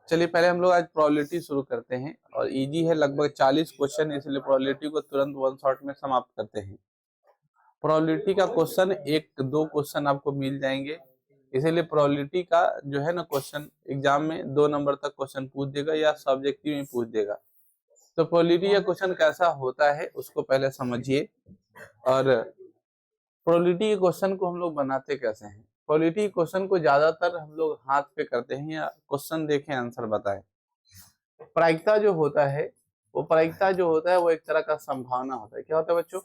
चलिए पहले हम लोग आज प्रोबेबिलिटी शुरू करते हैं और इजी है, लगभग 40 क्वेश्चन, इसलिए प्रोबेबिलिटी को तुरंत वन शॉट में समाप्त करते हैं। प्रोबेबिलिटी का क्वेश्चन एक दो क्वेश्चन आपको मिल जाएंगे, इसीलिए प्रोबेबिलिटी का जो है ना क्वेश्चन एग्जाम में 2 नंबर तक क्वेश्चन पूछ देगा या सब्जेक्टिव में पूछ देगा। तो प्रोबेबिलिटी का क्वेश्चन कैसा होता है उसको पहले समझिए। और प्रोबेबिलिटी के क्वेश्चन को हम लोग बनाते कैसे हैं। प्रोबेबिलिटी क्वेश्चन को ज्यादातर हम लोग हाथ पे करते हैं या क्वेश्चन देखें आंसर बताएं। प्रायिकता जो होता है वो एक तरह का संभावना होता है। क्या होता है बच्चों?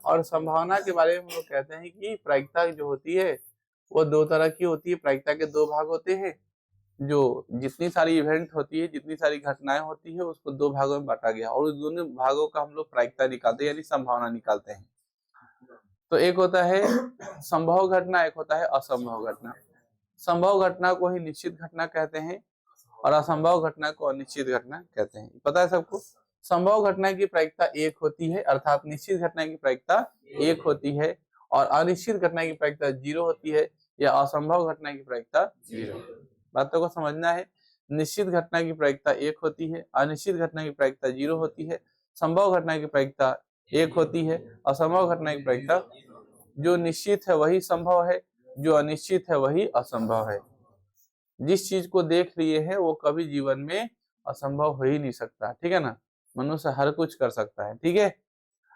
और संभावना के बारे में हम लोग कहते हैं कि प्रायिकता जो होती है वो 2 तरह की होती है। प्रायिकता के 2 भाग होते हैं। जो जितनी सारी इवेंट होती है, जितनी सारी घटनाएं होती है, उसको 2 भागों में बांटा गया और उस दोनों भागों का हम लोग प्रायिकता निकालते हैं यानी संभावना निकालते हैं। तो एक होता है संभव घटना, एक होता है असंभव घटना। संभव घटना को ही निश्चित घटना कहते हैं और असंभव घटना को अनिश्चित घटना कहते हैं। पता है सबको? संभव घटना की प्रायिकता 1 होती है, अर्थात निश्चित घटना की प्रायिकता 1 होती है, और अनिश्चित घटना की प्रायिकता 0 होती है, या असंभव घटना की प्रायिकता 0। बातों को समझना है। निश्चित घटना की प्रायिकता 1 होती है, अनिश्चित घटना की प्रायिकता 0 होती है, संभव घटना की प्रायिकता 1 होती है, असंभव घटना की प्रायिकता, जो निश्चित है वही संभव है, जो अनिश्चित है वही असंभव है। जिस चीज को देख लिए हैं वो कभी जीवन में असंभव हो ही नहीं सकता, ठीक है ना। मनुष्य हर कुछ कर सकता है, ठीक है।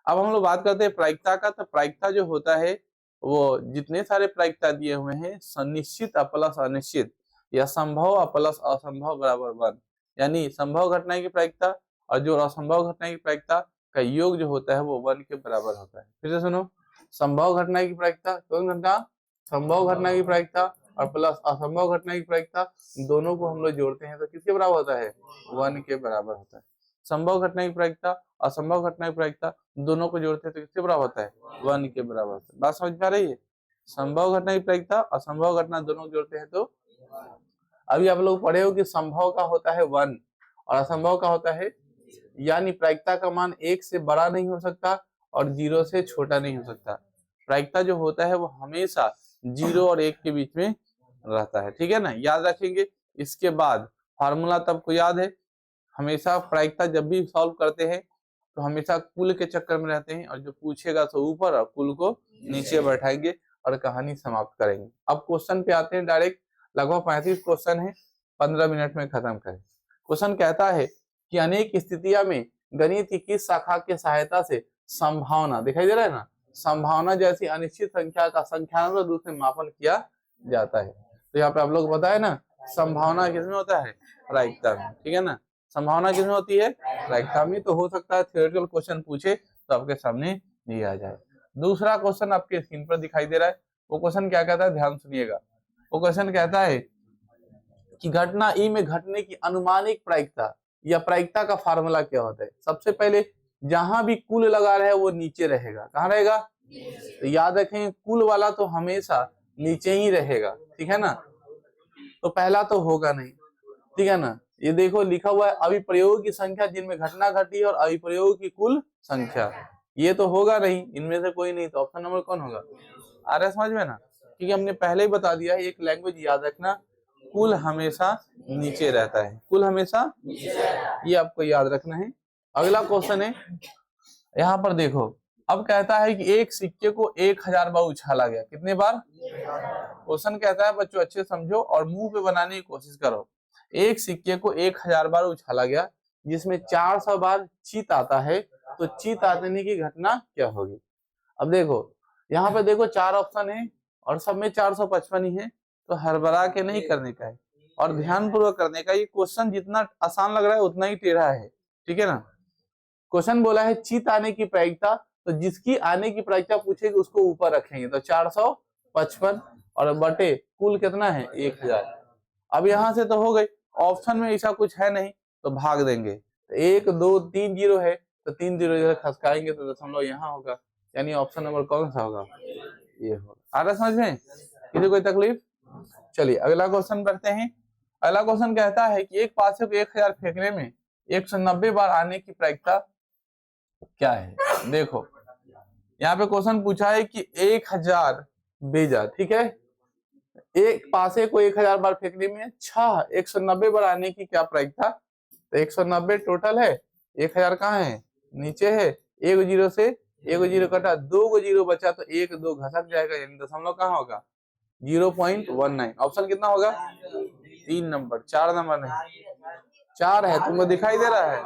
अब हम लोग बात करते हैं प्रायिकता का। तो प्रायिकता जो होता है वो जितने सारे प्रायिकता दिए हुए हैं, निश्चित प्लस अनिश्चित या संभव प्लस असंभव बराबर 1, यानी संभव घटना की प्रायिकता और जो असंभव घटना की प्रायिकता का योग जो होता है वो 1 के बराबर होता है। फिर से सुनो, संभव घटना की प्रायिकता, कौन घटना? संभव घटना की प्रायिकता और प्लस असंभव घटना की प्रायिकता, दोनों को हम लोग जोड़ते हैं तो किसके बराबर होता है? 1 के बराबर होता है। संभव घटना की प्रायिकता, असंभव घटना की प्रायिकता, दोनों को जोड़ते हैं तो किसके बराबर होता है? 1 के बराबर होता है। बात समझ में आ रही है? संभव घटना की प्रायिकता, असंभव घटना दोनों को जोड़ते हैं तो अभी आप लोग पढ़े हो कि संभव का होता है 1 और असंभव का होता है, यानी प्रायिकता का मान 1 से बड़ा नहीं हो सकता और 0 से छोटा नहीं हो सकता। प्रायिकता जो होता है वो हमेशा 0 और 1 के बीच में रहता है, ठीक है ना। याद रखेंगे। इसके बाद फार्मूला तब को याद है। हमेशा प्रायिकता जब भी सॉल्व करते हैं तो हमेशा कुल के चक्कर में रहते हैं, और जो पूछेगा तो ऊपर और कुल को नीचे बैठाएंगे और कहानी समाप्त करेंगे। अब क्वेश्चन पे आते हैं डायरेक्ट। लगभग 35 क्वेश्चन है, 15 मिनट में खत्म करें। क्वेश्चन कहता है कि अनेक स्थितियों में गणित की किस शाखा की सहायता से संभावना, दिखाई दे रहा है ना, संभावना जैसी अनिश्चित संख्या का संख्यात्मक रूप से मापन किया जाता है। तो यहाँ पे आप लोग बताए ना, संभावना किसमें होता है? प्रायिकता में, ठीक है ना। संभावना किसमें होती है? प्रायिकता में। तो हो सकता है थ्योरेटिकल क्वेश्चन पूछे तो आपके सामने ये आ जाए। दूसरा क्वेश्चन आपके स्क्रीन पर दिखाई दे रहा है। वो क्वेश्चन क्या कहता है, ध्यान सुनिएगा। वो क्वेश्चन कहता है कि घटना ई में घटने की अनुमानिक प्रायिकता या प्रायिकता का फार्मूला क्या होता है। सबसे पहले जहां भी कुल लगा रहे वो नीचे रहेगा। कहाँ रहेगा? तो याद रखें, कुल वाला तो हमेशा नीचे ही रहेगा, ठीक है ना। तो पहला तो होगा नहीं, ठीक है ना। ये देखो लिखा हुआ है अभिप्रयोग की संख्या जिनमें घटना घटी और अभिप्रयोग की कुल संख्या, ये तो होगा नहीं, इनमें से कोई नहीं। तो ऑप्शन नंबर कौन होगा? आ रहा है समझ में ना, क्योंकि हमने पहले ही बता दिया है। एक लैंग्वेज याद रखना, कुल हमेशा नीचे रहता है, कुल हमेशा, ये आपको याद रखना है। अगला क्वेश्चन है, यहाँ पर देखो। अब कहता है कि एक सिक्के को 1000 बार उछाला गया। कितने बार? क्वेश्चन कहता है बच्चों अच्छे समझो और मुंह पे बनाने की कोशिश करो। एक सिक्के को 1000 बार उछाला गया, जिसमें 400 बार चित आता है, तो चित आने की घटना क्या होगी? अब देखो यहाँ पे देखो 4 ऑप्शन है और सब में 455 ही है, तो हड़बड़ा के नहीं करने का है और ध्यान पूर्वक करने का। ये क्वेश्चन जितना आसान लग रहा है उतना ही टेढ़ा है, ठीक है ना। क्वेश्चन बोला है चित आने की प्रायिकता, तो जिसकी आने की प्रायिकता पूछेगी उसको ऊपर रखेंगे, तो 455 और बटे कुल कितना है? 1000। अब यहाँ से तो हो गई। ऑप्शन में ऐसा कुछ है नहीं तो भाग देंगे। तो 1 2 3 जीरो है तो 3 जीरो खसकाएंगे तो दशमलव यहाँ होगा, यानी ऑप्शन नंबर कौन सा होगा? ये होगा। आ रहा समझ में? किसी कोई तकलीफ? चलिए अगला क्वेश्चन करते हैं। अगला क्वेश्चन कहता है कि एक पासे को 1000 फेंकने में 190 बार आने की प्रायिकता क्या है। देखो यहाँ पे क्वेश्चन पूछा है कि 1000 भेजा, ठीक है, एक पासे को 1000 बार फेंकने में 190 बार आने की क्या प्रायिकता? तो 190 टोटल है, 1000 कहाँ है? नीचे है। एक जीरो से एक जीरो कटा, 2 जीरो बचा तो 1 2 घसक जाएगा, यानी दशमलव कहाँ होगा? 0.19। ऑप्शन कितना होगा? 3 नंबर, 4 नंबर नहीं, 4 है। तुमको दिखाई दे रहा है?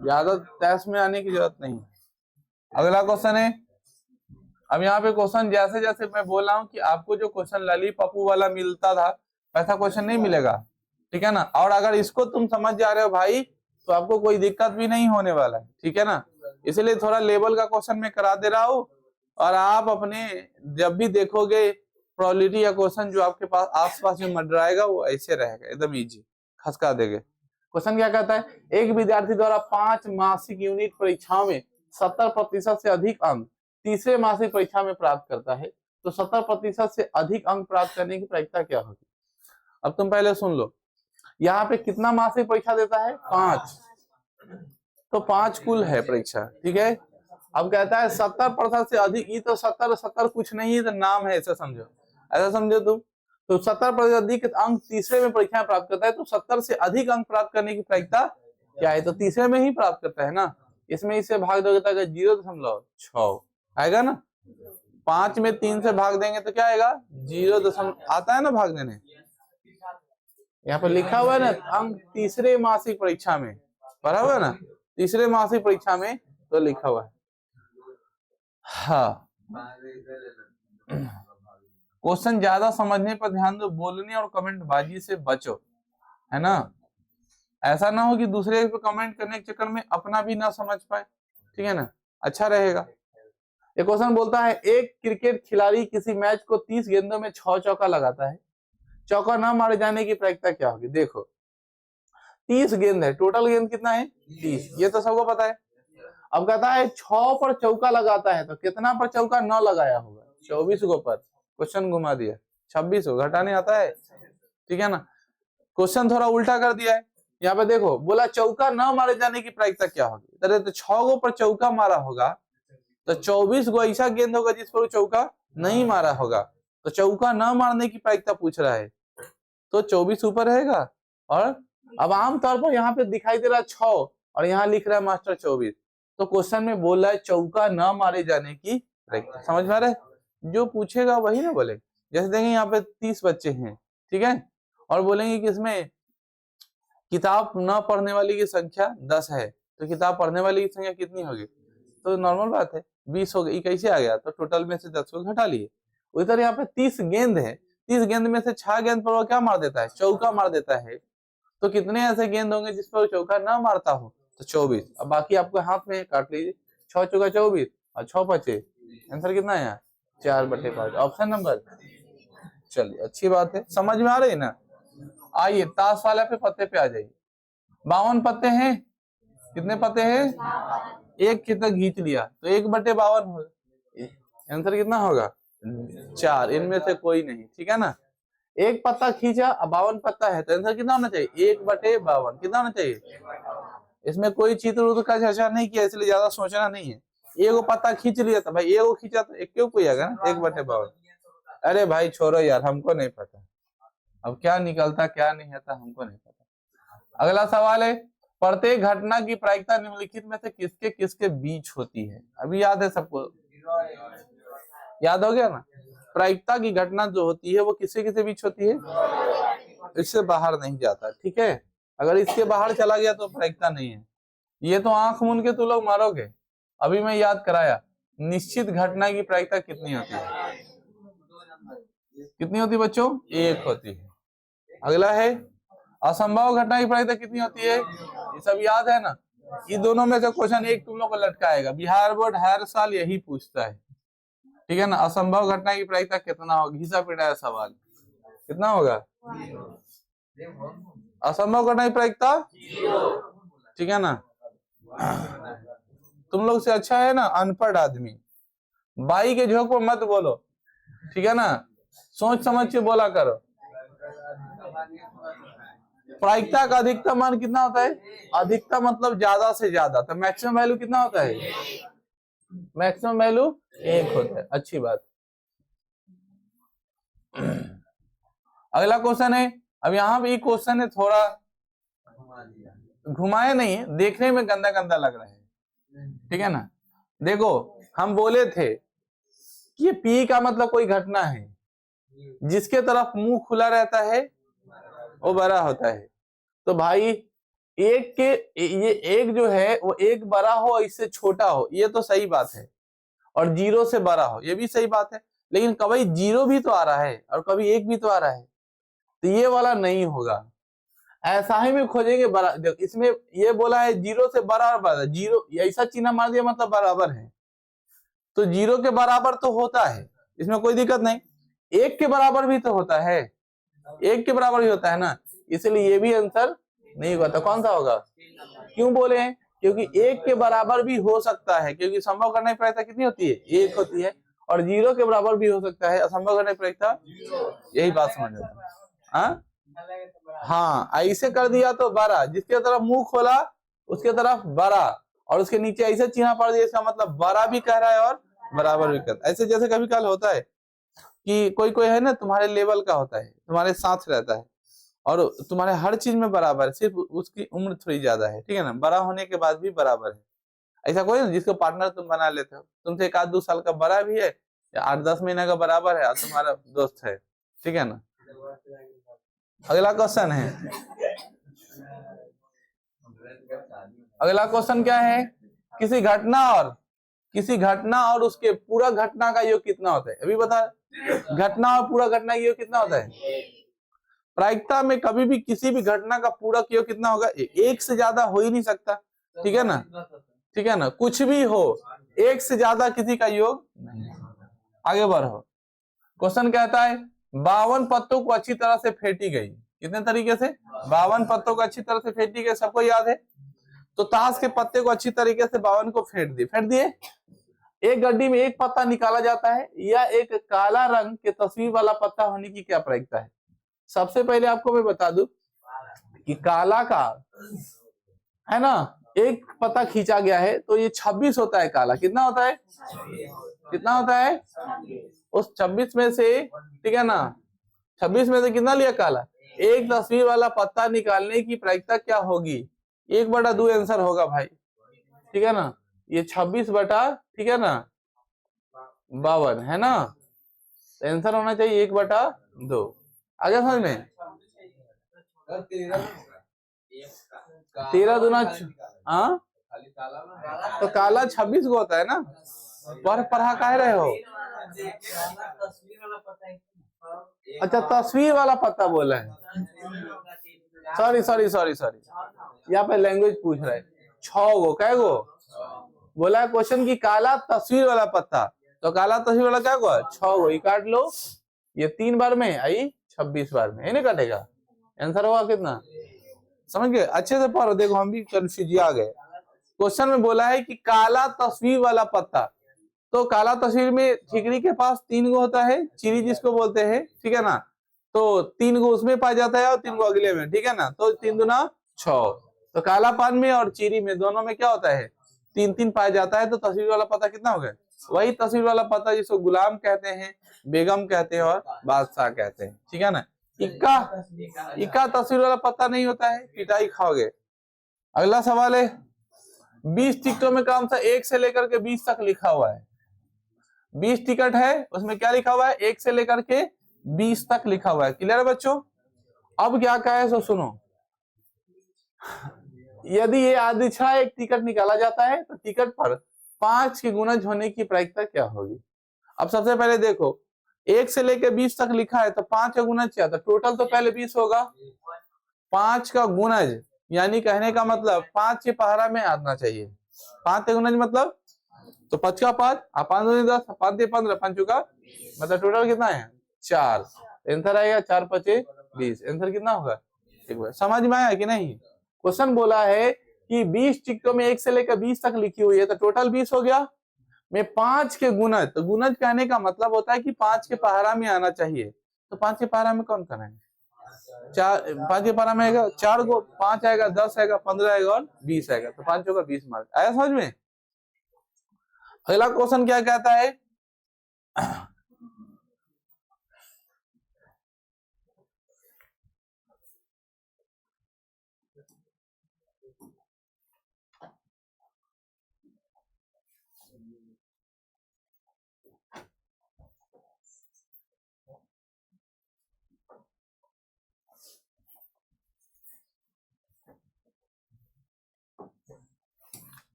ज्यादा तैस में आने की जरूरत नहीं। अगला क्वेश्चन है, अब यहाँ पे क्वेश्चन जैसे जैसे मैं बोल रहा हूँ कि आपको जो क्वेश्चन लली पप्पू वाला मिलता था वैसा क्वेश्चन नहीं मिलेगा, ठीक है ना। और अगर इसको तुम समझ जा रहे हो भाई तो आपको कोई दिक्कत भी नहीं होने वाला है, ठीक है ना। इसलिए थोड़ा लेवल का क्वेश्चन मैं करा दे रहा हूँ, और आप अपने जब भी देखोगे प्रोबेबिलिटी या क्वेश्चन जो आपके पास आसपास में मंडराएगा वो ऐसे रहेगा, एकदम इजी, खसका देंगे। क्वेश्चन क्या कहता है? एक विद्यार्थी द्वारा 5 मासिक यूनिट परीक्षाओं में 70% से अधिक अंक तीसरे मासिक परीक्षा में प्राप्त करता है, तो 70% से अधिक अंक प्राप्त करने की प्रायिकता क्या होगी? अब तुम पहले सुन लो, यहाँ पे कितना मासिक परीक्षा देता है? 5, तो 5 कुल है परीक्षा, ठीक है। अब कहता है 70% से अधिक, ये तो 70 कुछ नहीं है, तो नाम है, ऐसा समझो, ऐसा समझो तुम। तो 70% अधिक अंक तीसरे में परीक्षा में प्राप्त करता है, तो 70 से अधिक अंक प्राप्त करने की प्रायिकता क्या है? तो तीसरे में ही प्राप्त करता है ना। इसमें इसे भाग दोगे तो 0.6 आएगा ना। 5 में 3 से भाग देंगे तो क्या आएगा? 0 आता है ना भाग देने। यहाँ पर लिखा हुआ है ना अंक तीसरे मासिक परीक्षा में, पढ़ा हुआ है ना, तीसरे मासिक परीक्षा में तो लिखा हुआ है। हाँ, क्वेश्चन ज्यादा समझने पर ध्यान दो, बोलने और कमेंट बाजी से बचो, है ना। ऐसा ना हो कि दूसरे पे कमेंट करने के चक्कर में अपना भी ना समझ पाए, ठीक है ना, अच्छा रहेगा। एक क्वेश्चन बोलता है एक क्रिकेट खिलाड़ी किसी मैच को 30 गेंदों में 6 चौका लगाता है, चौका न मारे जाने की प्रायिकता क्या होगी? देखो 30 गेंद है, टोटल गेंद कितना है? 30, ये तो सबको पता है। अब कहता है 6 पर चौका लगाता है, तो कितना पर चौका न लगाया होगा? 24 को पर, क्वेश्चन घुमा दिया, 26 को घटाने आता है, ठीक है ना। क्वेश्चन थोड़ा उल्टा कर दिया है। यहाँ पे देखो बोला चौका न मारे जाने की प्रायिकता क्या होगी? तो 6 गो पर चौका मारा होगा, तो 24 गो ऐसा गेंद होगा जिस पर चौका नहीं मारा होगा, तो चौका न मारने की प्रायिकता पूछ रहा है, तो 24 ऊपर रहेगा। और अब आमतौर पर यहाँ पे दिखाई दे रहा है 6 और यहाँ लिख रहा है मास्टर 24, तो क्वेश्चन में बोल रहा है चौका न मारे जाने की प्रायिकता। समझ में आ रहा है? जो पूछेगा वही ना बोले। जैसे देखेंगे यहाँ पे 30 बच्चे हैं, ठीक है, और बोलेंगे कि इसमें किताब न पढ़ने वाली की संख्या 10 है, तो किताब पढ़ने वाली की संख्या कितनी होगी? तो नॉर्मल बात है, 20 हो गई, कैसे आ गया? तो टोटल में से 10 को घटा लिए। उधर यहाँ पे 30 गेंद है, 30 गेंद में से 6 गेंद पर वो क्या मार देता है? चौका मार देता है। तो कितने ऐसे गेंद होंगे जिस पर चौका ना मारता हो? तो 24। अब बाकी आपको हाथ में काट लीजिए, 6 चौका 24 और 6 बचे, आंसर कितना है यहाँ? 4/5, ऑप्शन नंबर। चलिए अच्छी बात है, समझ में आ रही है ना। आइए ताश वाले पे पत्ते पे आ जाइए। 52 पत्ते हैं, कितने पत्ते हैं? एक कितना खींच लिया तो 1/52 होगा, आंसर कितना होगा? 4, इनमें से कोई नहीं, ठीक है ना। एक पत्ता खींचा, 52 पत्ता है, तो आंसर कितना होना चाहिए? 1/52, कितना होना चाहिए? इसमें कोई चित्र उत्र का चर्चा नहीं किया, इसलिए ज्यादा सोचना नहीं है। एगो पत्ता खींच लिया तो भाई एगो खींचा तो एक क्यों कोई आएगा ना, 1/52। अरे भाई छोड़ो यार, हमको नहीं पता, अब क्या निकलता क्या नहीं आता हमको नहीं पता। अगला सवाल है, प्रत्येक घटना की प्रायिकता निम्नलिखित में से किसके किसके बीच होती है? अभी याद है सबको? याद हो गया ना। प्रायिकता की घटना जो होती है वो किससे किसके बीच होती है? इससे बाहर नहीं जाता, ठीक है। अगर इसके बाहर चला गया तो प्रायिकता नहीं है। ये तो आंख मूंद के तुम लोग मारोगे। अभी मैं याद कराया, निश्चित घटना की प्रायिकता कितनी होती है? कितनी होती है बच्चों? 1 होती है। अगला है असंभव घटना की प्रायिकता कितनी होती है? ये सब याद है ना। ये दोनों में से क्वेश्चन एक तुम लोग को लटकाएगा, बिहार बोर्ड हर साल यही पूछता है, ठीक है ना। असंभव घटना की प्रायिकता कितना होगी? घिसा पिटाया सवाल, कितना होगा? असंभव घटना की प्रायिकता, ठीक है ना। तुम लोग से अच्छा है ना अनपढ़ आदमी, बाई के झोंक पर मत बोलो, ठीक है ना, सोच समझ के बोला करो। प्रायिकता का अधिकतम मान कितना होता है? अधिकतम मतलब ज्यादा से ज्यादा, तो मैक्सिमम वैल्यू कितना होता है? मैक्सिमम वैल्यू 1 होता है। अच्छी बात। अगला क्वेश्चन है, अब यहाँ भी क्वेश्चन है थोड़ा घुमाए नहीं है, देखने में गंदा गंदा लग रहा है, ठीक है ना। देखो हम बोले थे कि ये पी का मतलब कोई घटना है जिसके तरफ मुंह खुला रहता है वो बड़ा होता है। तो भाई एक के ये एक जो है वो एक बड़ा हो इससे छोटा हो, ये तो सही बात है, और जीरो से बड़ा हो ये भी सही बात है, लेकिन कभी जीरो भी तो आ रहा है और कभी एक भी तो आ रहा है, तो ये वाला नहीं होगा। ऐसा ही में खोजेंगे बड़ा, इसमें ये बोला है जीरो से बड़ा और बड़ा, जीरो ऐसा चिन्ह मार दिया मतलब बराबर है, तो जीरो के बराबर तो होता है, इसमें कोई दिक्कत नहीं। एक के बराबर भी तो होता है, एक के बराबर भी होता है ना, इसलिए ये भी आंसर नहीं होगा। तो कौन सा होगा? क्यों बोले हैं? क्योंकि एक के बराबर भी हो सकता है, क्योंकि संभव करने की प्रक्रिया कितनी होती है? एक होती है, और जीरो के बराबर भी हो सकता है, असंभव करने की प्रक्रिया, यही बात समझ लेते हैं। हाँ ऐसे कर दिया तो बड़ा, जिसके तरफ मुंह खोला उसके तरफ बड़ा, और उसके नीचे ऐसे चिन्ह पड़ दिया, इसका मतलब बड़ा भी कह रहा है और बराबर भी कर। ऐसे जैसे कभी कल होता है कि कोई कोई है ना तुम्हारे लेवल का होता है, तुम्हारे साथ रहता है और तुम्हारे हर चीज में बराबर है, सिर्फ उसकी उम्र थोड़ी ज्यादा है, ठीक है ना, बड़ा होने के बाद भी बराबर है। ऐसा कोई ना जिसको पार्टनर तुम बना लेते हो, तुमसे 1-2 साल का बड़ा भी है या 8-10 महीने का बराबर है और तुम्हारा दोस्त है, ठीक है ना। अगला क्वेश्चन है, अगला क्वेश्चन क्या है? किसी घटना और उसके पूरा घटना का योग कितना होता है? अभी बता, घटना और पूरा घटना योग कितना होता है? प्रायिकता में कभी भी किसी भी घटना का पूरा योग कितना होगा? एक से ज्यादा हो ही नहीं सकता, ठीक है ना, ठीक है ना, कुछ भी हो एक से ज्यादा किसी का योग नहीं। आगे बढ़ो, क्वेश्चन कहता है 52 पत्तों को अच्छी तरह से फेंटी गई, कितने तरीके से? 52 पत्तों को अच्छी तरह से फेंटी गई, सबको याद है। तो ताश के पत्ते को अच्छी तरीके से 52 को फेंट दिए। एक गड्डी में एक पत्ता निकाला जाता है, या एक काला रंग के तस्वीर वाला पत्ता होने की क्या प्रायिकता है? सबसे पहले आपको मैं बता दूं कि काला का है ना, एक पत्ता खींचा गया है तो ये 26 होता है, काला कितना होता है? कितना होता है? उस 26 में से, ठीक है ना, 26 में से कितना लिया काला? एक तस्वीर वाला पत्ता निकालने की प्रायिकता क्या होगी? 1/2 आंसर होगा भाई, ठीक है ना, ये 26 बटा, ठीक है ना, 52 है ना, आंसर होना चाहिए 1/2। आगे समझ में? 13 दूना, हाँ तो काला 26 को होता है ना, पढ़ा कह रहे हो? अच्छा तस्वीर वाला पत्ता बोला है, सॉरी यहाँ पे लैंग्वेज पूछ रहा है। 6 गो, कै गो बोला है क्वेश्चन की? काला तस्वीर वाला पत्ता, तो काला तस्वीर वाला क्या हुआ? 6 गो, ये काट लो, ये 3 बार में आई 26 बार में, नहीं काटेगा, आंसर होगा कितना? समझ गए? अच्छे से पढ़ो, देखो हम भी कंफ्यूज आ गए। क्वेश्चन में बोला है कि काला तस्वीर वाला पत्ता, तो काला तस्वीर में ठिकरी के पास 3 गो होता है, चिरी जिसको बोलते हैं, ठीक है ना, तो 3 गो उसमें पाया जाता है और 3 गो अगले में, ठीक है ना, तो 3 दूना 6। तो काला पान में और चीरी में दोनों में क्या होता है? 3-3 पाया जाता है, तो तस्वीर वाला पत्ता कितना हो गया? वही तस्वीर वाला पत्ता जिसको गुलाम कहते हैं, बेगम कहते हैं और बादशाह कहते हैं, ठीक है ना। इक्का तस्वीर वाला पत्ता नहीं होता है, पिटाई खाओगे। अगला सवाल है, 20 टिकटों में कौन सा 1 से लेकर के 20 तक लिखा हुआ है? 20 टिकट है, उसमें क्या लिखा हुआ है? 1 से लेकर के 20 तक लिखा हुआ है। क्लियर है बच्चों? अब क्या कहा है सो सुनो, यदि ये आदिछा एक टिकट निकाला जाता है तो टिकट पर 5 के गुणज होने की प्रायिकता क्या होगी? अब सबसे पहले देखो 1 से लेकर 20 तक लिखा है तो 5 का गुणज क्या था? टोटल तो पहले 20 होगा, 5 का गुणज यानी कहने का मतलब 5 के पहाड़ा में आना चाहिए। 5 के गुणज मतलब तो 5 का 5, 5 दूनी 10, 5 दिए 15, 5 का मतलब टोटल कितना है? 4। आंसर आएगा 4×5 = 20। आंसर कितना होगा? एक बार समझ में आया कि नहीं? क्वेश्चन बोला है कि 20 टिकटों में 1 से लेकर 20 तक लिखी हुई है तो टोटल 20 हो गया, में 5 के गुणज, तो गुणज कहने का मतलब होता है कि 5 के पहाड़ा में आना चाहिए, तो 5 के पहाड़ा में कौन करेंगे? 5 के पहाड़ा में आएगा 4 को, 5 आएगा, 10 आएगा, 15 आएगा और 20 आएगा, तो 5 होगा 20 मार्क। आया समझ में? अगला क्वेश्चन क्या कहता है,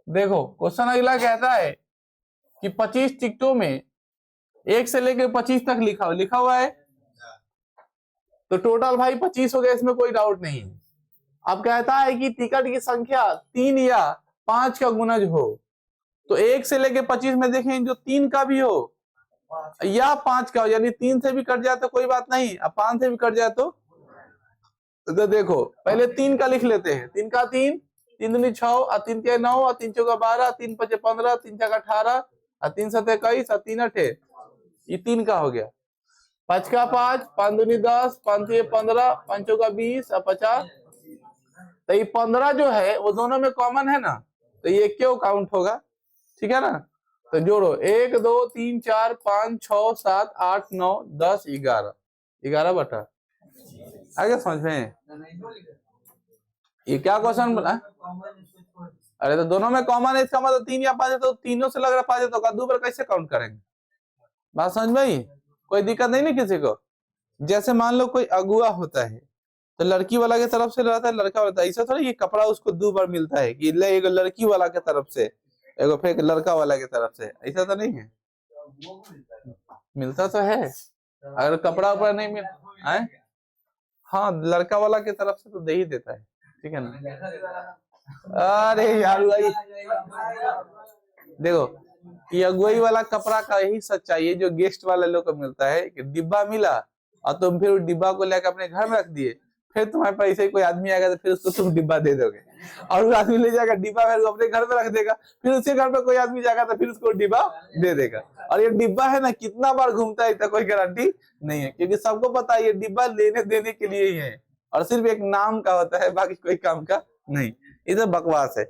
देखो क्वेश्चन अगला कहता है कि 25 टिकटों में 1 से लेकर 25 तक लिखा हुआ है, तो टोटल भाई 25 हो गया, इसमें कोई डाउट नहीं है। अब कहता है कि टिकट की संख्या 3 या 5 का गुणज हो, तो 1 से लेकर 25 में देखें जो 3 का भी हो या 5 का हो, यानी 3 से भी कट जाए तो कोई बात नहीं, अब 5 से भी कट जाए तो देखो पहले 3 का लिख लेते हैं। 3 का 3 दूनी 6 और 3 के 9 और 3 चौका 12 3 5 15 3 छक्का 18 और 3 7 21 और 3 8, ये 3 का हो गया। 5 का 5 5 दूनी 10 5 3 15 5 चौका 20 और 50, तो ये 15 जो है वो दोनों में कॉमन है ना, तो ये क्यों काउंट होगा, ठीक है ना। तो जोड़ो 1 2 3 4 5 6 7 8 9 10 11, 11 बटा, आगे समझ में। ये क्या क्वेश्चन बना, अरे तो दोनों में कॉमन है, इसका मतलब 3 या 5 है, तो तीनों से लग रहा 5 है, तो कद्दू पर कैसे काउंट करेंगे, बात समझ में आई, कोई दिक्कत नहीं ना किसी को। जैसे मान लो कोई अगुआ होता है, तो लड़की वाला के तरफ से रहता है, लड़का वाला, ऐसा थोड़ा ये कपड़ा उसको 2 बार मिलता है कि ले एक लड़की वाला के तरफ से एगो फिर लड़का वाला के तरफ से, ऐसा तो नहीं है, मिलता तो है, अगर कपड़ा ऊपर नहीं मिल आए, हाँ लड़का वाला के तरफ से तो दे ही देता है, ठीक है ना। अरे यार भाई देखो, ये अगुवाई वाला कपड़ा का यही सच्चाई है जो गेस्ट वाले लोग को मिलता है कि डिब्बा मिला और तुम फिर डिब्बा को लेकर अपने घर में रख दिए, फिर तुम्हारे पास ऐसे कोई आदमी आएगा तो फिर उसको तुम डिब्बा दे दोगे, और वो आदमी ले जाएगा डिब्बा फिर अपने घर में रख देगा, फिर उसके घर पे कोई आदमी जाएगा तो फिर उसको डिब्बा दे देगा। और ये डिब्बा है ना कितना बार घूमता है, कोई गारंटी नहीं है, क्योंकि सबको पता है ये डिब्बा लेने देने के लिए ही है और सिर्फ एक नाम का होता है, बाकी कोई काम का नहीं, ये तो बकवास है।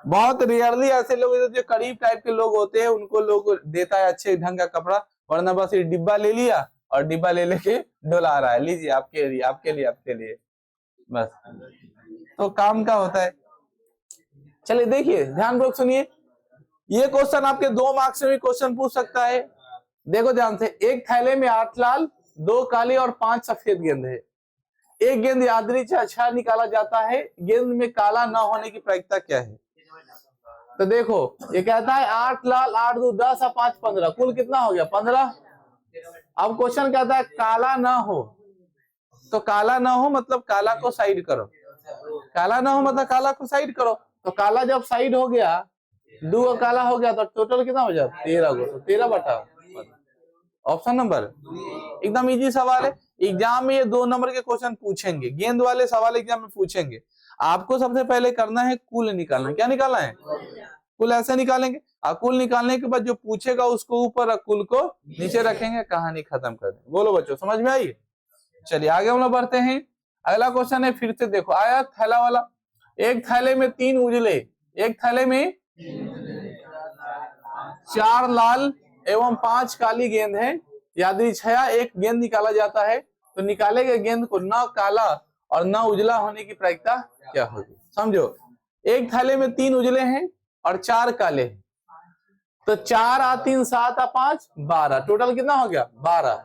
बहुत रेयरली ऐसे लोग जो करीब टाइप के लोग होते हैं उनको लोग देता है अच्छे ढंग का कपड़ा, वरना बस ये डिब्बा ले लिया और डिब्बा ले लेके डोला रहा है, लीजिए आपके लिए आपके लिए आपके लिए, बस तो काम का होता है। चलिए देखिए ध्यान पूर्वक सुनिए, ये क्वेश्चन आपके 2 मार्क्स में भी क्वेश्चन पूछ सकता है। देखो ध्यान से, एक थैले में 8 लाल 2 काले और 5 सफेद गेंद है, एक गेंद यादृच्छिक निकाला जाता है, गेंद में काला न होने की प्रायिकता क्या है। तो देखो ये कहता है 8 लाल 8 2 10 और 5 15, कुल कितना हो गया 15। अब क्वेश्चन कहता है काला ना हो, तो काला ना हो मतलब काला को साइड करो, काला ना हो मतलब काला को साइड करो, तो काला जब साइड हो गया 2 काला हो गया तो टोटल कितना हो जाता 13 गो, तो 13 बटा ऑप्शन नंबर, एकदम इजी सवाल है। एग्जाम में ये 2 नंबर के क्वेश्चन पूछेंगे, गेंद वाले सवाल एग्जाम में पूछेंगे, आपको सबसे पहले करना है कुल निकालना। क्या निकालना है, कुल ऐसे निकालेंगे, और कुल निकालने के बाद जो पूछेगा उसको ऊपर और कुल को नीचे रखेंगे, कहानी खत्म कर देंगे। बोलो बच्चों समझ में आई। चलिए आगे हम लोग बढ़ते हैं। अगला क्वेश्चन है, फिर से देखो आया थैला वाला, एक थैले में 3 उजले, एक थैले में 4 लाल एवं 5 काली गेंद है, यादृच्छिक एक गेंद निकाला जाता है, तो निकाले गए गेंद को न काला और न उजला होने की प्रायिकता क्या होगी। समझो, एक थैले में 3 उजले हैं और 4 काले हैं, तो 4 आ 3 7 आ 5 12, टोटल कितना हो गया 12।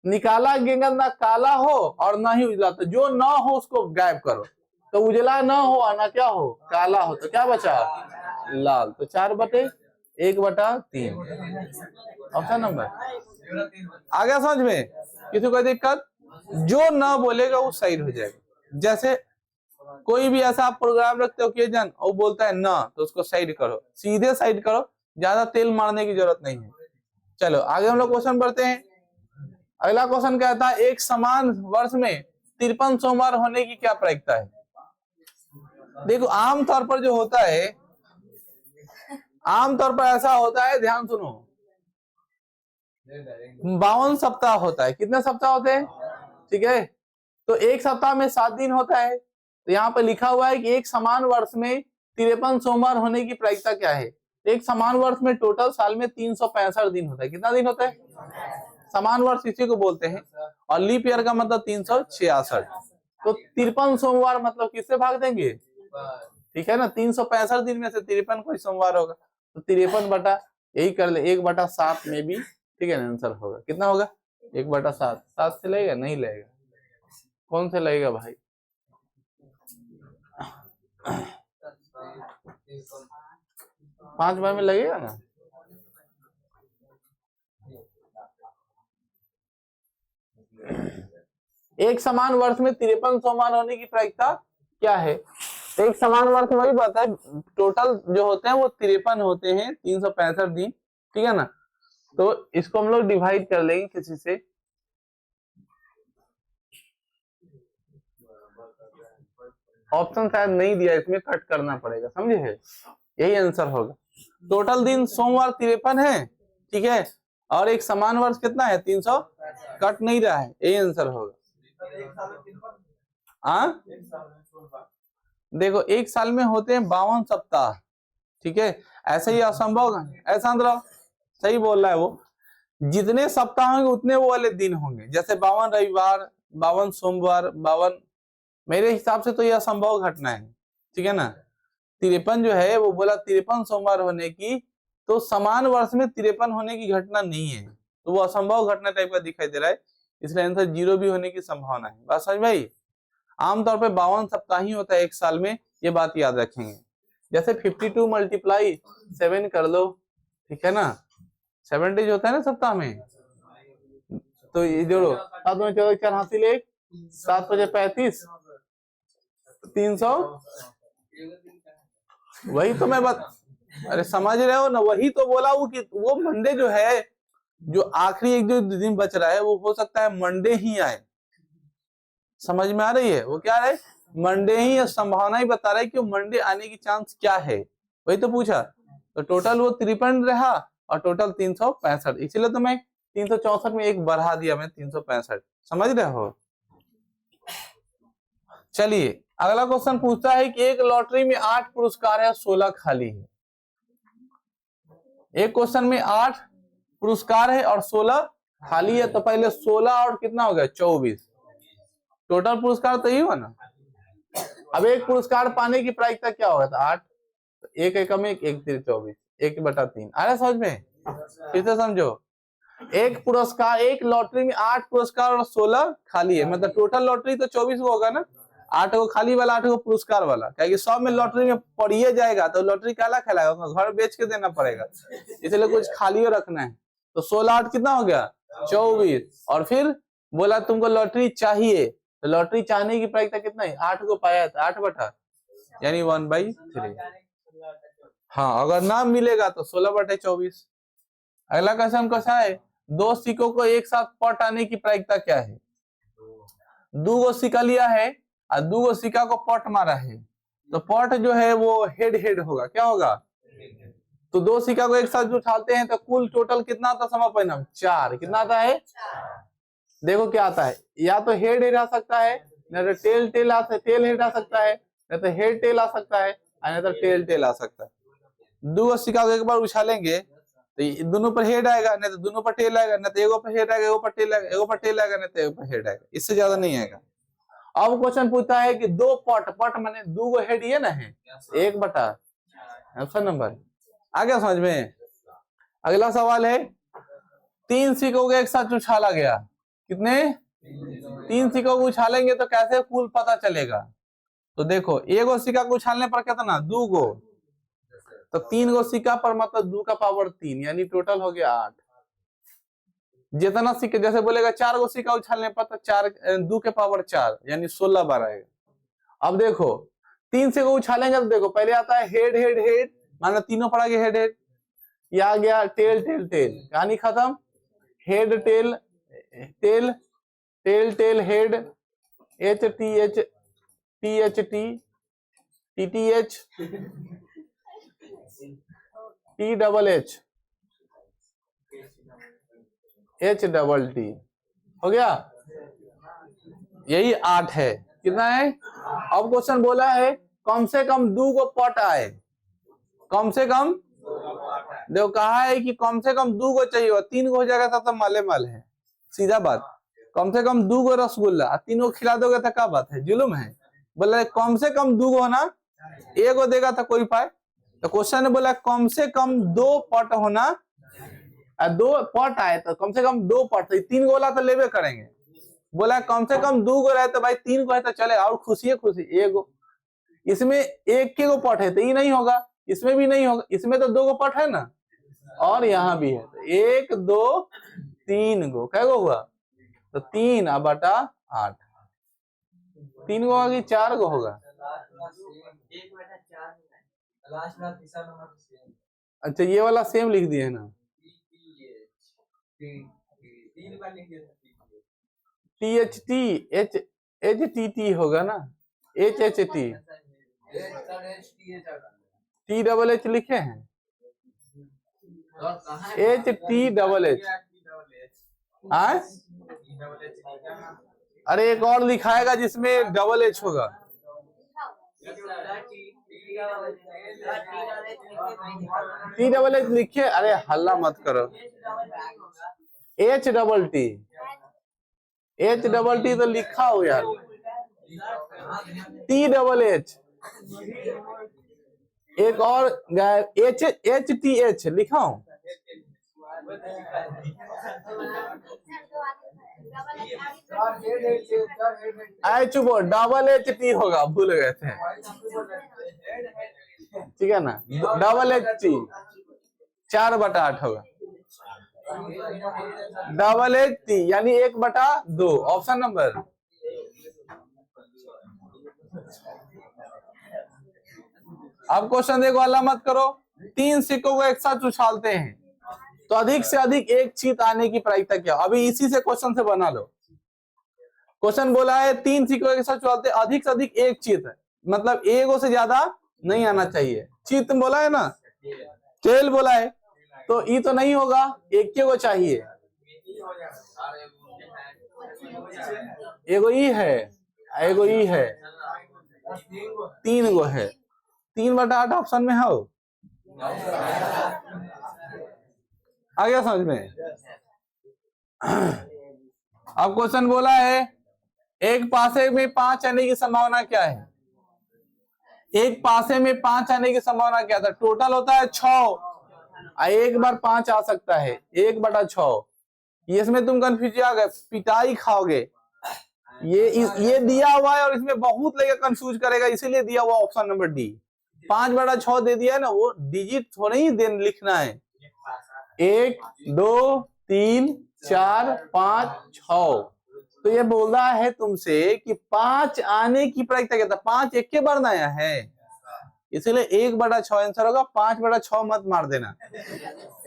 निकाला गेंद ना काला हो और ना ही उजला, तो जो ना हो उसको गायब करो, तो उजला ना हो और ना क्या हो काला हो, तो क्या बचा लाल, तो 4 बटे 1 बटा 3 ऑप्शन नंबर। आ गया समझ में, किसी कोई दिक्कत, जो ना बोलेगा वो साइड हो जाएगा। जैसे कोई भी ऐसा आप प्रोग्राम रखते हो कि जन वो बोलता है ना, तो उसको साइड करो, सीधे साइड करो, ज्यादा तेल मारने की जरूरत नहीं है। चलो आगे हम लोग क्वेश्चन बढ़ते हैं। अगला क्वेश्चन कहता है, एक समान वर्ष में 53 सोमवार होने की क्या प्रायिकता है। देखो आमतौर पर जो होता है, आमतौर पर ऐसा होता है, ध्यान सुनो, 52 सप्ताह होता है। कितने सप्ताह होते हैं, ठीक है, तो एक सप्ताह में 7 दिन होता है, तो यहाँ पे लिखा हुआ है कि एक समान वर्ष में 53 सोमवार होने की प्रायिकता क्या है? एक समान वर्ष में टोटल साल में 365 दिन होता है। कितना दिन होता है? समान वर्ष इसी को बोलते हैं, और लीप ईयर का मतलब 366। तो 53 सोमवार मतलब किससे भाग देंगे? ठीक है ना, 365 दिन में से 53 कोई सोमवार होगा, तो 53 बटा यही कर ले 1/7 में भी, ठीक है ना, आंसर होगा। कितना होगा? 1/7। 7 से लगेगा? नहीं लगेगा। कौन से लगेगा भाई? 5 बार में लगेगा ना। एक समान वर्ष में 53 सोमवार होने की प्रायिकता क्या है? एक समान वर्ष वही बात है, टोटल जो होते हैं वो 53 होते हैं, 365 दिन, ठीक है ना। तो इसको हम लोग डिवाइड कर लेंगे किसी से। ऑप्शन शायद नहीं दिया, इसमें कट करना पड़ेगा, समझे है? यही आंसर होगा। टोटल दिन सोमवार 53 है, ठीक है, और एक समान वर्ष कितना है? 300, कट नहीं रहा है, यही आंसर होगा। हाँ, देखो एक साल में होते हैं 52 सप्ताह, ठीक है। ऐसे ही असंभव ऐसा अंदर सही बोल रहा है वो, जितने सप्ताह होंगे उतने वो वाले दिन होंगे। जैसे 52 रविवार, 52 सोमवार, 52, मेरे हिसाब से तो यह असंभव घटना है, ठीक है ना। 53 जो है वो बोला 53 सोमवार होने की, तो समान वर्ष में 53 होने की घटना नहीं है, तो वो असंभव घटना टाइप का दिखाई दे रहा है, इसलिए आंसर 0 भी होने की संभावना है। बात समझ भाई? आमतौर पे 52 सप्ताह ही होता है एक साल में, ये बात याद रखेंगे। जैसे 52 × 7 कर लो, ठीक है ना, 7 डेज होता है ना सप्ताह में, तो ये जोड़ो 7 में 14 4 हासिल 1, 7 5 35, 300। वही तो मैं अरे समझ रहे हो ना, वही तो बोला हूँ कि वो मंडे जो है, जो आखिरी एक जो दिन बच रहा है, वो हो सकता है मंडे ही आए। समझ में आ रही है? वो क्या है, मंडे ही, संभावना ही बता रहा है कि मंडे आने की चांस क्या है, वही तो पूछा। तो टोटल वो 53 रहा और टोटल 365, इसलिए तो मैं 364 में एक बढ़ा दिया, मैं 365। समझ रहे हो? चलिए अगला क्वेश्चन पूछता है कि एक लॉटरी में 8 पुरस्कार है, 16 खाली है। एक क्वेश्चन में 8 पुरस्कार है और 16 खाली है, तो पहले 16 और कितना हो गया? 24। टोटल पुरस्कार तो यही हुआ ना। अब एक पुरस्कार पाने की प्रायिकता क्या होगा? तो 8, एक एकम 1, 1 3 24, 1/3। आ रहा समझ में? फिर से समझो, एक पुरस्कार, एक लॉटरी में 8 पुरस्कार और 16 खाली है, मतलब टोटल लॉटरी तो 24 को होगा ना, 8 को खाली वाला, 8 को पुरस्कार वाला, क्या 100 में लॉटरी में पड़िए जाएगा, तो लॉटरी काला खेलाएगा, घर बेच के देना पड़ेगा, इसलिए कुछ खाली रखना है। तो 16 8 कितना हो गया? 24। और फिर बोला तुमको लॉटरी चाहिए, तो लॉटरी चाहने की प्रायिकता कितना है? 8 को पाया था, 8 बटा यानी 1/3। हाँ, अगर ना मिलेगा तो 16/24। अगला क्वेश्चन कैसा है? 2 सिक्कों को एक साथ पट आने की प्रायिकता क्या है? 2 गो सिक्का लिया है और 2 गो सिक्का को पट मारा है, तो पट जो है वो हेड हेड होगा, क्या होगा? तो 2 सिक्का को एक साथ जो उठाते हैं तो कुल टोटल कितना आता है? समापन 4। कितना आता है? देखो क्या आता है, या तो हेड हेड आ सकता है, नहीं तो टेल टेल आ सकता है, टेल हेड आ सकता है, नहीं तो हेड टेल आ सकता है, नहीं तो टेल टेल आ सकता है। 2 सिक्का को एक बार उछालेंगे तो दोनों पर हेड आएगा, नहीं तो दोनों पर टेल आएगा, नहीं तो एगो पर हेड आएगा, एगो पर टेल आएगा, एगो पर टेल आएगा, नहीं तो एगो पर हेड आएगा, इससे ज्यादा नहीं आएगा। अब क्वेश्चन पूछता है कि 2 पट, पट माने 2 गो हेड ये ना है, 1/, ऑप्शन नंबर आ गया समझ में? अगला सवाल है 3 सिक्कों को एक साथ उछाला गया, कितने? 3 सिक्कों को उछालेंगे तो कैसे कुल पता चलेगा? तो देखो, एगो सिक्का को उछालने पर कितना? 2 गो, तो 3 गो सिक्का पर मतलब 2 का पावर 3, यानी टोटल हो गया 8। जितना सिक्का, जैसे बोलेगा 4 गो सिक्का उछालने पर तो 4 2 के पावर 4 यानी 16 बार आएगा। अब देखो 3 सिक्का उछालेंगे तो देखो पहले आता है हेड हेड हेड, माना तीनों पर आ गया हेड हेड, ये आ गया टेल टेल टेल, कहानी खत्म। Head tail tail tail tail head, H T H T H T T T H T double H H double T, हो गया। यही 8 है। कितना है? अब क्वेश्चन बोला है कम से कम 2 गो पट आए, कम से कम देखो कहा है कि कम से कम 2 गो चाहिए, 3 गो हो जाएगा तो माले माल है, सीधा बात। कम से कम 2 गो रसगुल्ला 3 गो खिला दोगे तो क्या बात है, जुलुम है। बोला कम से कम 2 गो होना, 1 गो देगा तो कोई पाए। तो क्वेश्चन ने बोला कम से कम 2 पट होना, 2 पट आए तो कम से कम 2 पट, 3 गोला तो लेवे करेंगे। बोला कम से कम 2 गो रहे तो भाई 3 गो है तो चले, और खुशी है खुशी। 1 गो इसमें 1 के गो पट है तो ये नहीं होगा, इसमें भी नहीं होगा, इसमें तो 2 गो पट है ना, और यहाँ भी है तो 1 2 3 गो, क्या गो हुआ तो 3/8, 3 गो होगी 4 गो होगा। अच्छा ये वाला सेम लिख दिए है ना, THT होगा ना, HHT THH लिखे हैं, HTHH। अरे एक और लिखाएगा जिसमें HH होगा, THH लिखे। अरे हल्ला मत करो, HTT तो लिखा हो यार, THH। एक और HTH लिखा हूं, HT होगा, भूल गए थे, ठीक है ना, HT 4/8 होगा, HT यानी 1/2, ऑप्शन नंबर। अब क्वेश्चन देखो, अल्लाह मत करो, 3 सिक्कों को एक साथ उछालते हैं तो अधिक से अधिक एक चीत आने की प्रायिकता क्या? अभी इसी से क्वेश्चन से बना लो। क्वेश्चन बोला है 3 सिक्कों के साथ उछालते अधिक से अधिक एक चीत है, मतलब 1 से ज्यादा नहीं आना चाहिए। चीत बोला है ना, टेल बोला है, तो ये तो नहीं होगा, 1 को चाहिए। एगो ई है, एगो ई है, 3 गो है, 3/8 ऑप्शन में हो, आ गया समझ में। अब क्वेश्चन बोला है एक पासे में 5 आने की संभावना क्या है? एक पासे में 5 आने की संभावना क्या था? टोटल होता है 6, एक बार 5 आ सकता है, 1/6। इसमें तुम कंफ्यूज आ गए, पिटाई खाओगे। ये दिया हुआ है और इसमें बहुत लेके कंफ्यूज करेगा, इसीलिए दिया हुआ ऑप्शन नंबर डी। 5/6 दे दिया है ना, वो डिजिट थोड़ा ही लिखना है, 1 2 3 4 5 6। तो ये बोल रहा है तुमसे कि 5 आने की प्रायिकता क्या था? 5 एक के बार ना आया है, इसलिए 1/6 आंसर होगा। 5/6 मत मार देना,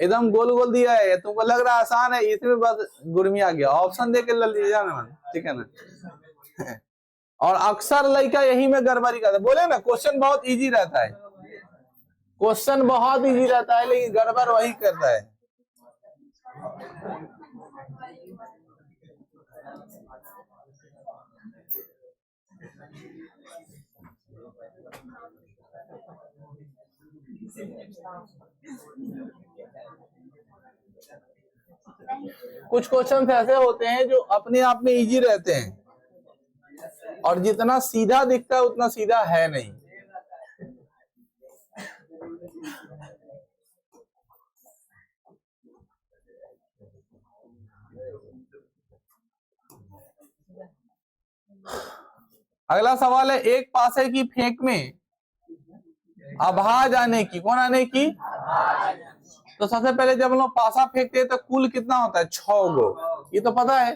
एकदम गोल गोल दिया है, तुमको लग रहा है आसान है, इसमें बस गुरमी आ गया। ऑप्शन दे के ले जाना, ठीक है ना। और अक्सर लड़का यही में गड़बड़ी करता है। बोले ना क्वेश्चन बहुत इजी रहता है, क्वेश्चन बहुत इजी रहता है, लेकिन गड़बड़ वही करता है। कुछ क्वेश्चन ऐसे होते हैं जो अपने आप में इजी रहते हैं, और जितना सीधा दिखता है उतना सीधा है नहीं। अगला सवाल है एक पासे की फेंक में आभाज आने की, कौन आने की? तो सबसे पहले जब हम लोग पासा फेंकते हैं तो कुल कितना होता है? 6 गो, ये तो पता है।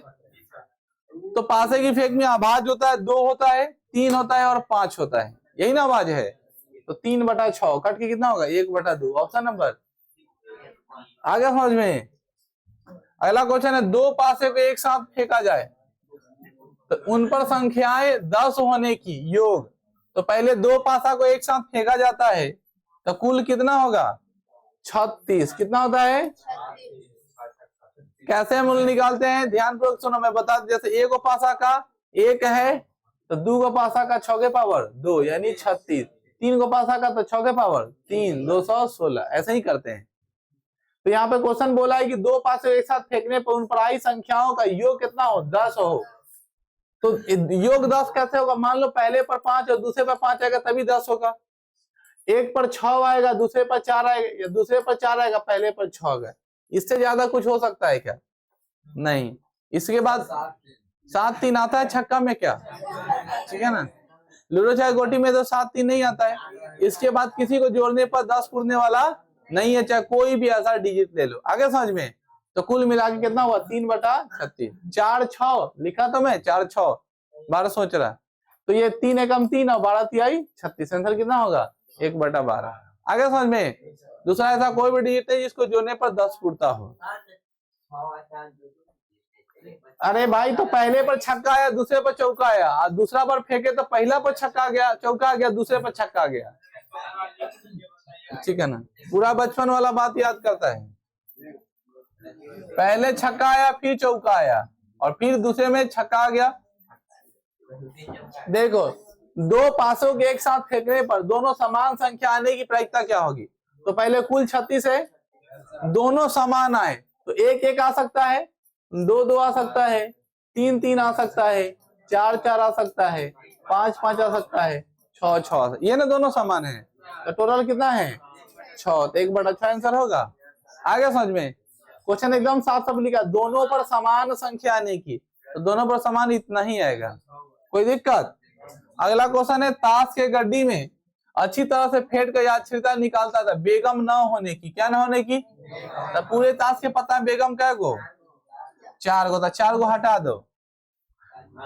तो पासे की फेंक में आभाज होता है, 2 होता है, 3 होता है और 5 होता है, यही ना आवाज है। तो 3/6 कट के कितना होगा? 1/2, ऑप्शन नंबर। आ गया समझ में। अगला क्वेश्चन है 2 पासे को एक साथ फेंका जाए तो उन पर संख्याएं 10 होने की योग। तो पहले 2 पासा को एक साथ फेंका जाता है तो कुल कितना होगा? 36। कितना होता है? कैसे मूल्य निकालते हैं? ध्यान पूर्वक सुनो, मैं बता दूं। जैसे 1 पासा का 1 है तो 2 को पासा का 6 के पावर 2 यानी 36, 3 को पासा का तो 6 के पावर 3 216, ऐसे ही करते हैं। तो यहाँ पे क्वेश्चन बोला है कि 2 पासे एक साथ फेंकने पर उन पराई संख्याओं का योग कितना हो, 10 हो। तो योग 10 कैसे होगा, मान लो पहले पर 5 और दूसरे पर 5 आएगा तभी 10 होगा। एक पर 6 आएगा, दूसरे पर 4 आएगा, या दूसरे पर 4 आएगा, पहले पर 6 आएगा। इससे ज्यादा कुछ हो सकता है क्या? नहीं। इसके बाद 7 3 आता है छक्का में क्या, ठीक है ना। लूडो चाहे गोटी में तो 7 3 नहीं आता है। इसके बाद किसी को जोड़ने पर 10 पूरने वाला नहीं है, चाहे कोई भी ऐसा डिजिट ले लो। आगे समझ में? तो कुल मिला के कितना हुआ, 3/36। 4 6 लिखा तो मैं, 4 6 12 सोच रहा। तो ये 3 एकम 3 और 12 तिहाई 36, आंसर कितना होगा 1/12। आगे समझ में? दूसरा ऐसा कोई भी डिजिट है जिसको जोड़ने पर 10 पूरता हो। अरे भाई तो पहले पर छक्का आया, दूसरे पर चौका आया, दूसरा पर फेंके तो पहला पर छक्का गया, चौका आ गया, दूसरे पर छक्का गया, ठीक है ना। पूरा बचपन वाला बात याद करता है। पहले छक्का आया, फिर चौका आया, और फिर दूसरे में छक्का आ गया। देखो 2 पासों के एक साथ फेंकने पर दोनों समान संख्या आने की प्रायिकता क्या होगी? तो पहले कुल 36 है, दोनों समान आए तो 1 1 आ सकता है, 2 2 आ सकता है, 3 3 आ सकता है, 4 4 आ सकता है, 5 5 आ सकता है, 6 6, ये ना दोनों समान है। तो टोटल कितना है 6, तो 1/6 आंसर होगा। आगे समझ में? क्वेश्चन एकदम साफ साफ लिखा, दोनों पर समान संख्या आने की, तो दोनों पर समान इतना ही आएगा, कोई दिक्कत? अगला क्वेश्चन है, ताश के गड्डी में अच्छी तरह से फेंट कर यादृता निकालता था, बेगम न होने की, क्या न होने की? तो पूरे ताश के पत्ता में बेगम क्या गो, 4 गो, तो 4 गो हटा दो।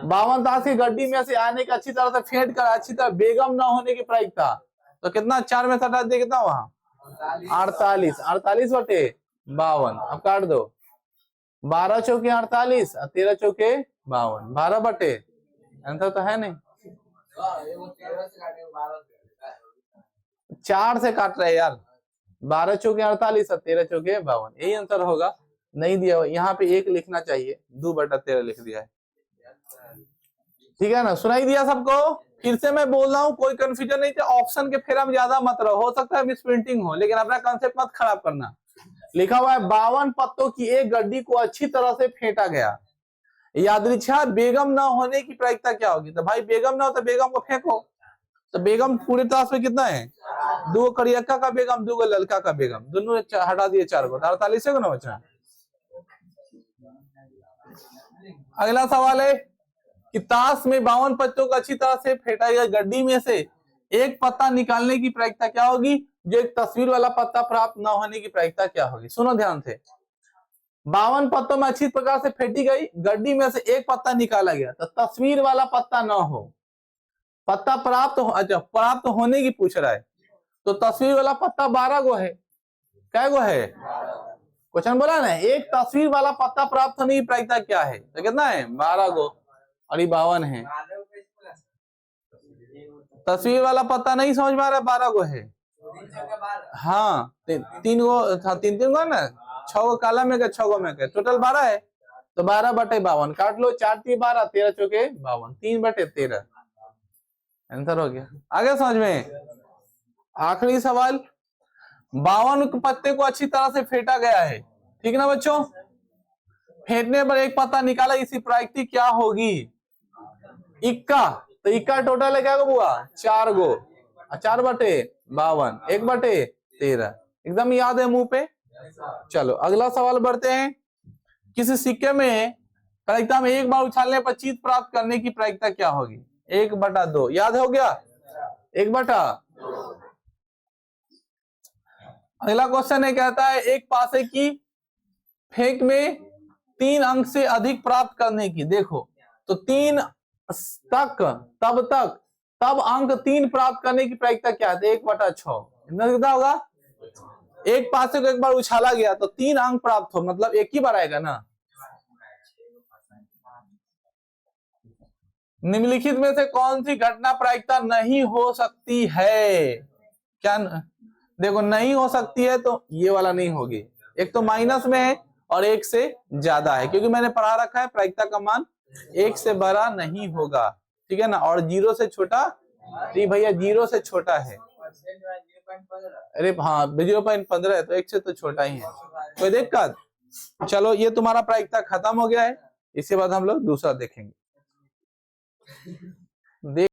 52 ताश की गड्डी में से आने का अच्छी तरह से फेंट कर अच्छी तरह बेगम न होने की प्रायिकता, तो कितना 4 में से हटा दिया, कितना वहां 48, 48/52। अब काट दो, 12 चौके 48 और 13 चौके 52, 12 आंसर तो है नहीं, 4 से काट रहे यार, 12 चौके 48 और 13 चौके 52, यही आंसर होगा। नहीं दिया हुआ, यहाँ पे 1 लिखना चाहिए, 2/13 लिख दिया है, ठीक है ना। सुनाई दिया सबको? फिर से मैं बोल रहा हूँ, कोई कंफ्यूजन नहीं था, ऑप्शन के फेरा में ज्यादा मत रहो, हो सकता है मिसप्रिंटिंग हो, लेकिन अपना कंसेप्ट मत खराब करना। लिखा हुआ है 52 पत्तों की एक गड्डी को अच्छी तरह से फेंटा गया, यादृच्छा बेगम न होने की प्रायिकता क्या होगी? तो भाई बेगम ना हो तो बेगम को फेंको, तो बेगम पूरे ताश में कितना है, 2 करियक्का का बेगम, 2 ललका का बेगम, दोनों हटा दिए 4 को, 48 को ना बचा। अगला सवाल है कि ताश में 52 पत्तों को अच्छी तरह से फेंटा गया गड्डी में से एक पत्ता निकालने की प्रायिकता क्या होगी, जो एक तस्वीर वाला पत्ता प्राप्त न होने की प्रायिकता क्या होगी? सुनो ध्यान से, 52 पत्तों में अच्छी प्रकार से फेंटी गई गड्डी में से एक पत्ता निकाला गया, तो तस्वीर वाला पत्ता न हो, पत्ता प्राप्त हो, अच्छा प्राप्त होने की पूछ रहा है, तो तस्वीर वाला पत्ता 12 गो है, क्या गो है? क्वेश्चन बोला ना, एक तस्वीर वाला पत्ता प्राप्त होने की प्रायिकता क्या है, तो कितना है 12 गो, और ये 52 है। तस्वीर वाला पत्ता नहीं समझ में आ रहा है, 12 गो है, हाँ 3 गो था, 3 3 गो ना, 6 गो काला में गए, 6 गो में गए, टोटल 12 है, तो 12/52 काट लो, 4 3 12, 13 चौके 52, 3/13 आंसर हो गया। आगे समझ में? आखिरी सवाल, 52 पत्ते को अच्छी तरह से फेंटा गया है, ठीक ना बच्चों? फेंटने पर एक पत्ता निकाला, इसी प्रायिकता क्या होगी? इक्का, तो इक्का टोटल है क्या गो हुआ 4 गो, 4/52, 1/13, एकदम याद है मुंह पे। चलो अगला सवाल बढ़ते हैं, किसी सिक्के में प्रायिकता में एक बार उछालने पर जीत प्राप्त करने की प्रायिकता क्या होगी? 1/2, याद हो गया 1/। अगला क्वेश्चन है, कहता है एक पासे की फेंक में 3 अंक से अधिक प्राप्त करने की, देखो तो 3 तक तब अंक 3 प्राप्त करने की प्रायिकता क्या है? 1/6, इतना कितना होगा? एक पासे को एक बार उछाला गया तो 3 अंक प्राप्त हो, मतलब एक ही बार आएगा ना। निम्नलिखित में से कौन सी घटना प्रायिकता नहीं हो सकती है? क्या देखो नहीं हो सकती है, तो ये वाला नहीं होगी, एक तो माइनस में है और 1 से ज्यादा है, क्योंकि मैंने पढ़ा रखा है प्रायिकता का मान 1 से बड़ा नहीं होगा, ठीक है। ठीक है ना, और 0 से छोटा, तो भैया 0 से छोटा है, अरे हाँ 0.15 है तो 1 से तो छोटा ही है, कोई दिक्कत। चलो ये तुम्हारा प्रायिकता खत्म हो गया है, इसके बाद हम लोग दूसरा देखेंगे।